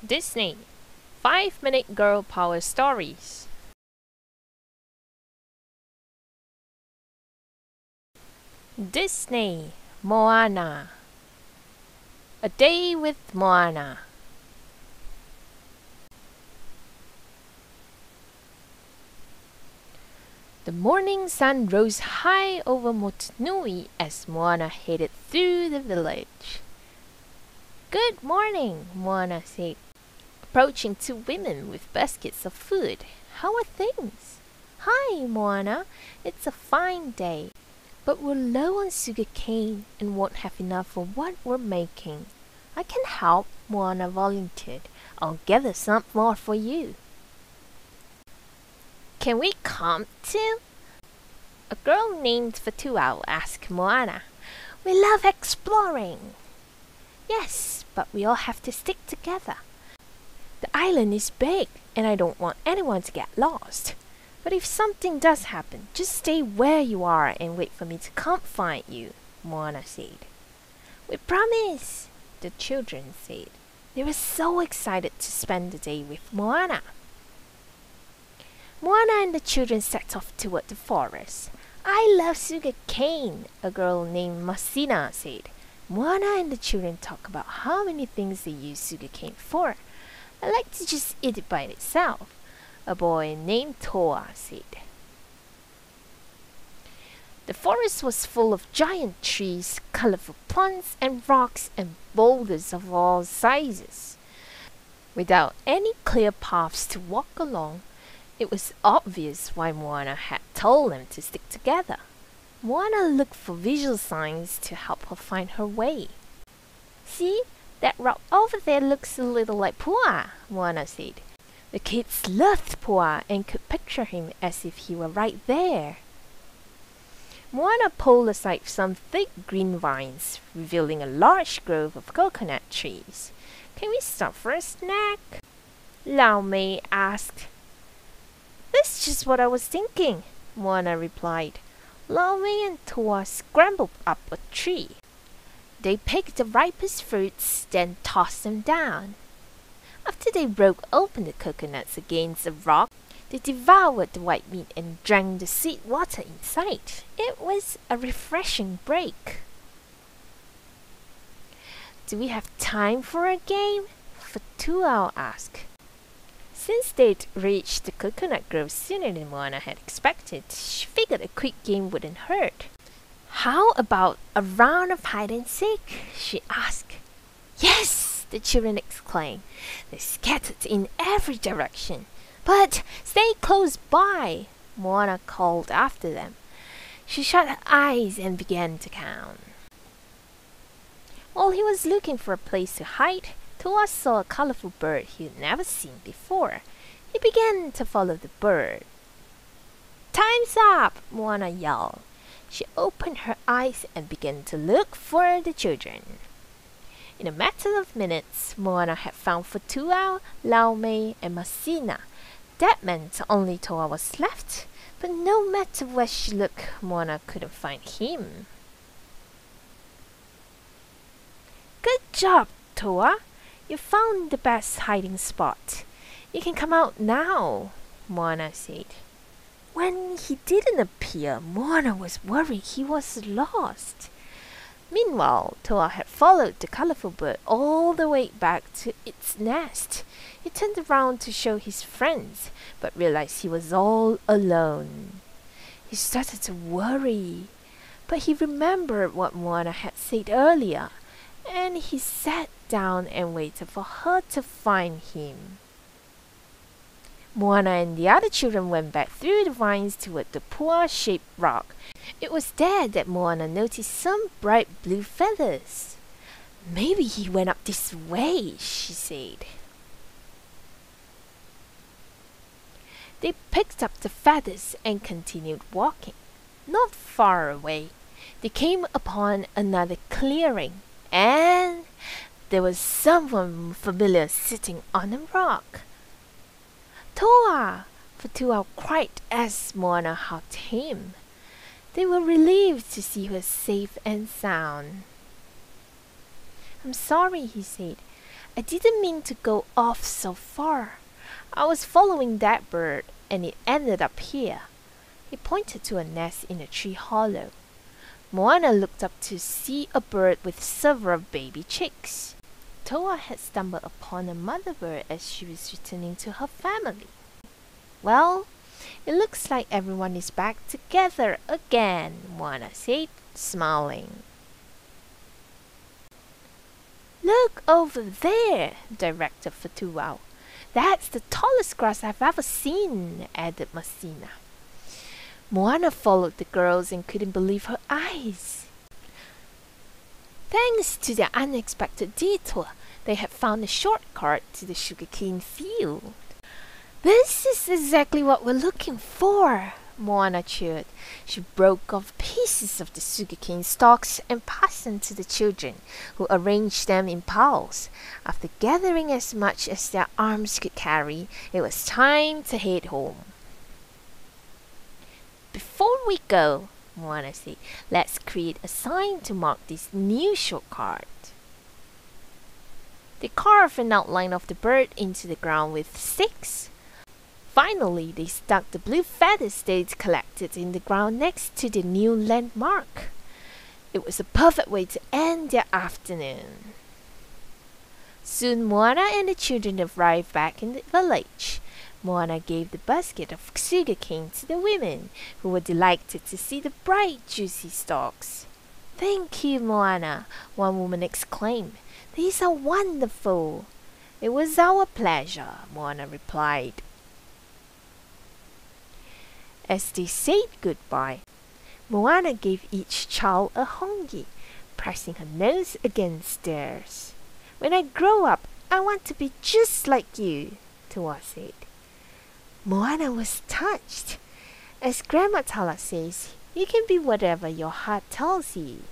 Disney 5-minute girl power stories. Disney Moana. A day with Moana. The morning sun rose high over Motunui as Moana headed through the village. "Good morning," Moana said, approaching two women with baskets of food. "How are things?" "Hi, Moana. It's a fine day, but we're low on sugar cane and won't have enough for what we're making." "I can help," Moana volunteered. "I'll gather some more for you." "Can we come too?" A girl named Fatuao asked Moana. "We love exploring." "Yes, but we all have to stick together. The island is big, and I don't want anyone to get lost. But if something does happen, just stay where you are and wait for me to come find you," Moana said. "We promise," the children said. They were so excited to spend the day with Moana. Moana and the children set off toward the forest. "I love sugar cane," a girl named Masina said. Moana and the children talked about how many things they use sugar cane for. "I like to just eat it by itself," a boy named Toa said. The forest was full of giant trees, colorful plants and rocks and boulders of all sizes. Without any clear paths to walk along, it was obvious why Moana had told them to stick together. Moana looked for visual signs to help her find her way. "See, that rock over there looks a little like Pua," Moana said. The kids loved Pua and could picture him as if he were right there. Moana pulled aside some thick green vines, revealing a large grove of coconut trees. "Can we stop for a snack?" Lao Mei asked. "That's just what I was thinking," Moana replied. Lao Mei and Toa scrambled up a tree. They picked the ripest fruits, then tossed them down. After they broke open the coconuts against a rock, they devoured the white meat and drank the sweet water inside. It was a refreshing break. "Do we have time for a game?" Fatuao asked. Since they'd reached the coconut grove sooner than Moana had expected, she figured a quick game wouldn't hurt. "How about a round of hide and seek?" she asked. "Yes!" the children exclaimed. They scattered in every direction. "But stay close by," Moana called after them. She shut her eyes and began to count. While he was looking for a place to hide, Toa saw a colorful bird he had never seen before. He began to follow the bird. "Time's up!" Moana yelled. She opened her eyes and began to look for the children. In a matter of minutes, Moana had found Fatuao, Lao Mei, and Masina. That meant only Toa was left, but no matter where she looked, Moana couldn't find him. "Good job, Toa! You found the best hiding spot. You can come out now," Moana said. When he didn't appear, Moana was worried he was lost. Meanwhile, Toa had followed the colorful bird all the way back to its nest. He turned around to show his friends, but realized he was all alone. He started to worry, but he remembered what Moana had said earlier, and he sat down and waited for her to find him. Moana and the other children went back through the vines toward the Pua-shaped rock. It was there that Moana noticed some bright blue feathers. "Maybe he went up this way," she said. They picked up the feathers and continued walking. Not far away, they came upon another clearing, and there was someone familiar sitting on a rock. "Toa!" Fatuao cried as Moana hugged him. They were relieved to see her safe and sound. "I'm sorry," he said. I didn't mean to go off so far. I was following that bird, and it ended up here." He pointed to a nest in a tree hollow. Moana looked up to see a bird with several baby chicks. Toa had stumbled upon a mother bird as she was returning to her family. "Well, it looks like everyone is back together again," Moana said, smiling. "Look over there," directed Fatuau. "That's the tallest grass I've ever seen," added Masina. Moana followed the girls and couldn't believe her eyes. Thanks to their unexpected detour, they had found a shortcut to the sugarcane field. "This is exactly what we're looking for," Moana cheered. She broke off pieces of the sugarcane stalks and passed them to the children, who arranged them in piles. After gathering as much as their arms could carry, it was time to head home. "Before we go," Moana said, "let's create a sign to mark this new shortcut." They carved an outline of the bird into the ground with sticks. Finally, they stuck the blue feathers they'd collected in the ground next to the new landmark. It was a perfect way to end their afternoon. Soon Moana and the children arrived back in the village. Moana gave the basket of sugarcane to the women, who were delighted to see the bright, juicy stalks. "Thank you, Moana," one woman exclaimed. "These are wonderful." "It was our pleasure," Moana replied. As they said goodbye, Moana gave each child a hongi, pressing her nose against theirs. "When I grow up, I want to be just like you," Toa said. Moana was touched. As Grandma Tala says, you can be whatever your heart tells you.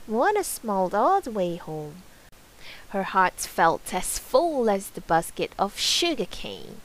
Moana smiled all the way home. Her heart felt as full as the basket of sugar cane.